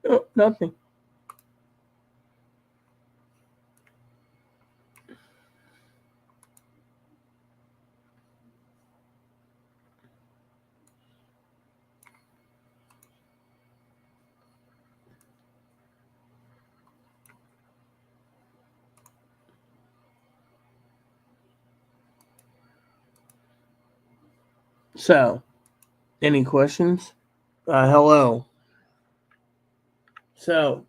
Oh, nothing. So, any questions? Hello. So,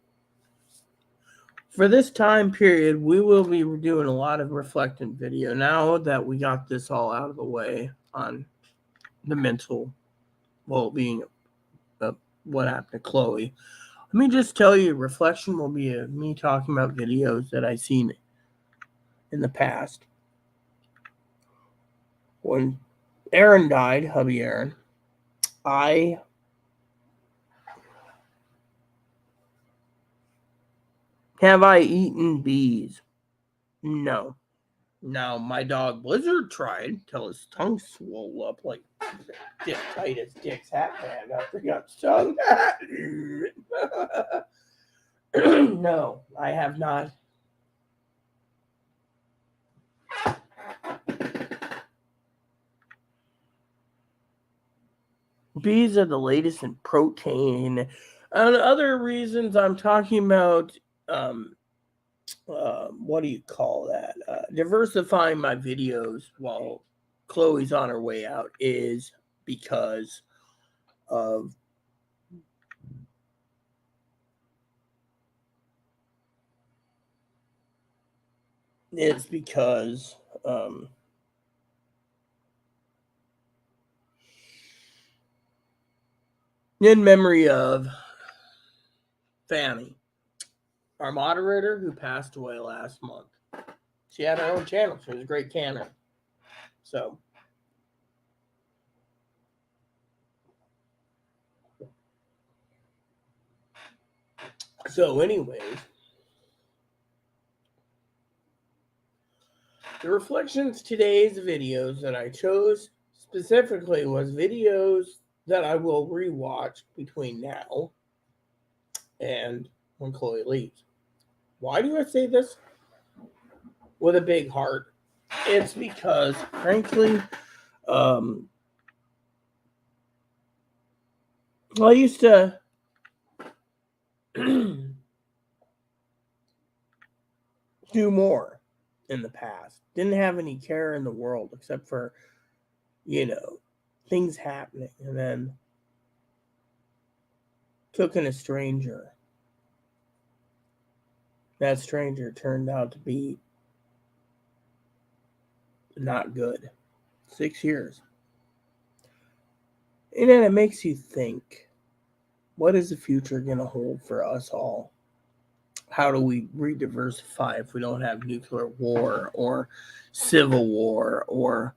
for this time period, we will be doing a lot of reflecting video. Now that we got this all out of the way on the mental well-being of what happened to Chloe, let me just tell you, reflection will be me talking about videos that I've seen in the past. When Aaron died, hubby Aaron, have I eaten bees? No. Now, my dog Blizzard tried till his tongue swelled up like Dick Titus Dick's hat band after he got stung. No, I have not. Bees are the latest in protein. And other reasons I'm talking about, what do you call that? Diversifying my videos while Chloe's on her way out is because of is because in memory of Fanny, our moderator who passed away last month. She had her own channel. She was a great canner. So anyways, the reflections today's videos that I chose specifically was videos that I will rewatch between now and when Chloe leaves. Why do I say this with a big heart? It's because, frankly, I used to do more in the past. Didn't have any care in the world except for, things happening. And then took in a stranger. That stranger turned out to be not good. 6 years. And then it makes you think, what is the future going to hold for us all? How do we re-diversify if we don't have nuclear war or civil war or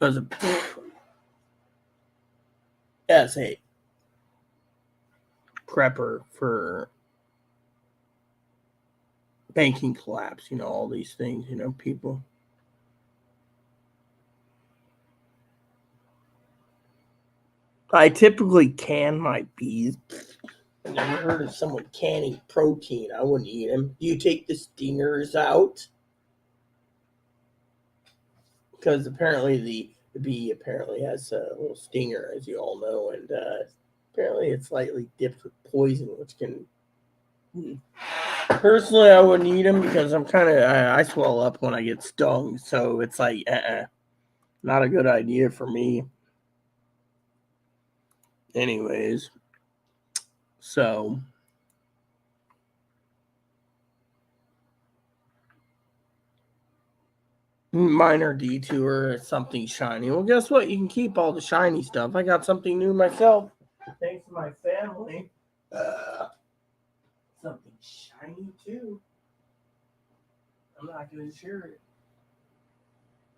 as a prepper for banking collapse, all these things, people. I typically can my bees. I've never heard of someone canning protein. I wouldn't eat them. Do you take the stingers out? Because apparently the bee apparently has a little stinger, as you all know, and apparently it's slightly dipped with poison, which can. Personally, I wouldn't eat them because I'm kind of I swell up when I get stung, so it's like not a good idea for me. Anyways, so minor detour, something shiny. Well, guess what? You can keep all the shiny stuff. I got something new myself, thanks to my family. Something shiny too. I'm not going to share it.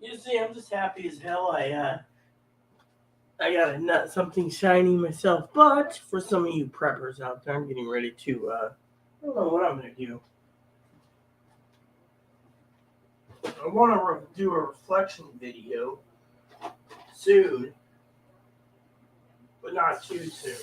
You see, I'm just happy as hell. I got a nut, something shiny myself. But for some of you preppers out there, I'm getting ready to. I don't know what I'm going to do. I want to do a reflection video soon, but not too soon.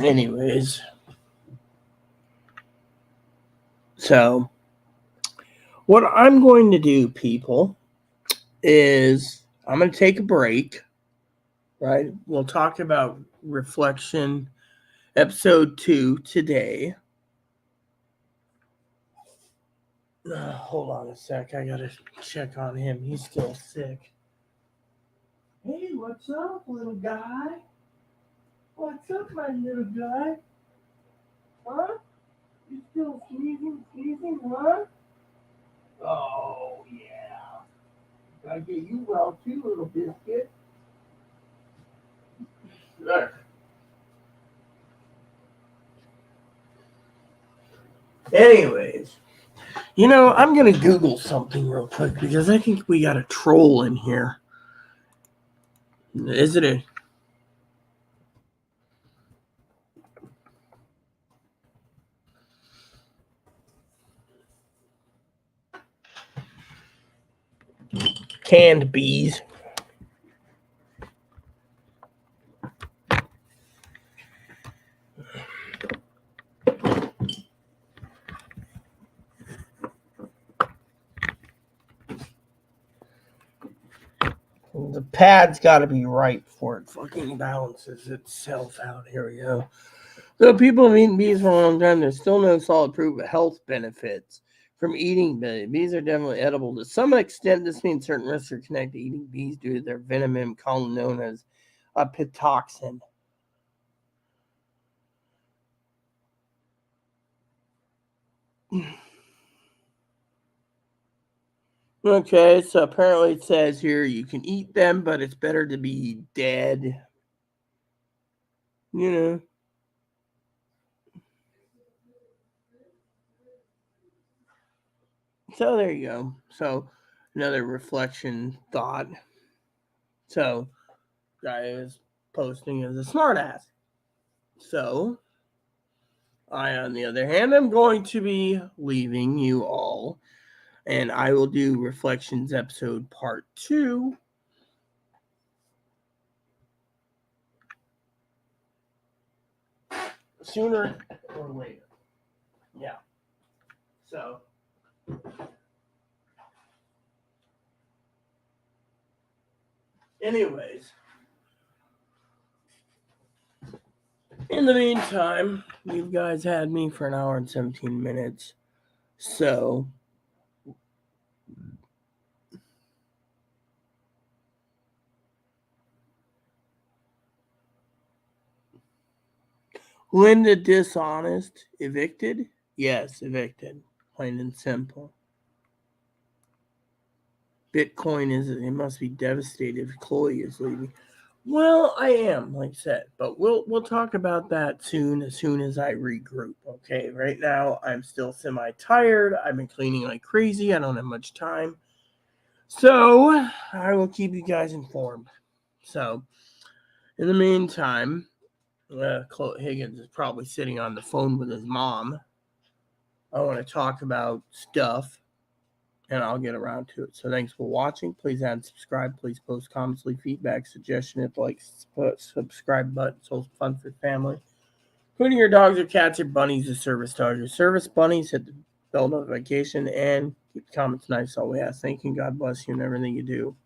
Anyways, so what I'm going to do, people, is I'm going to take a break, right? We'll talk about reflection episode 2 today. Hold on a sec. I got to check on him. He's still sick. Hey, what's up, little guy? What's up, my little guy? Huh? You still sneezing, huh? Oh, yeah. Gotta get you well, too, little biscuit. There. Anyways, I'm going to Google something real quick because I think we got a troll in here. Is it a... canned bees? The pad's got to be right before it fucking balances itself out. Here we go. So people have eaten bees for a long time. There's still no solid proof of health benefits from eating bees. Bees are definitely edible. To some extent, this means certain risks are connected to eating bees due to their venom, commonly known as a pitoxin. Okay, so apparently it says here you can eat them, but it's better to be dead. You know. So there you go. So another reflection thought. So guy is posting as a smartass. So I, on the other hand, am going to be leaving you all, and I will do reflections episode part 2 sooner or later. Yeah. So anyways, in the meantime, you guys had me for an hour and 17 minutes. So Linda dishonest, evicted? Yes, evicted. Plain and simple. Bitcoin it must be devastated if Chloe is leaving. Well, I am, like I said, but we'll talk about that soon as I regroup. Okay, right now I'm still semi-tired. I've been cleaning like crazy. I don't have much time, so I will keep you guys informed. So, in the meantime, Chloe Higgins is probably sitting on the phone with his mom. I want to talk about stuff, and I'll get around to it. So thanks for watching. Please add and subscribe. Please post comments, leave feedback, suggestion, hit the like, subscribe button. So it's fun for family. Including your dogs or cats or bunnies or service dogs or service bunnies. Hit the bell notification and keep the comments nice. All we ask. Thank you. God bless you and everything you do.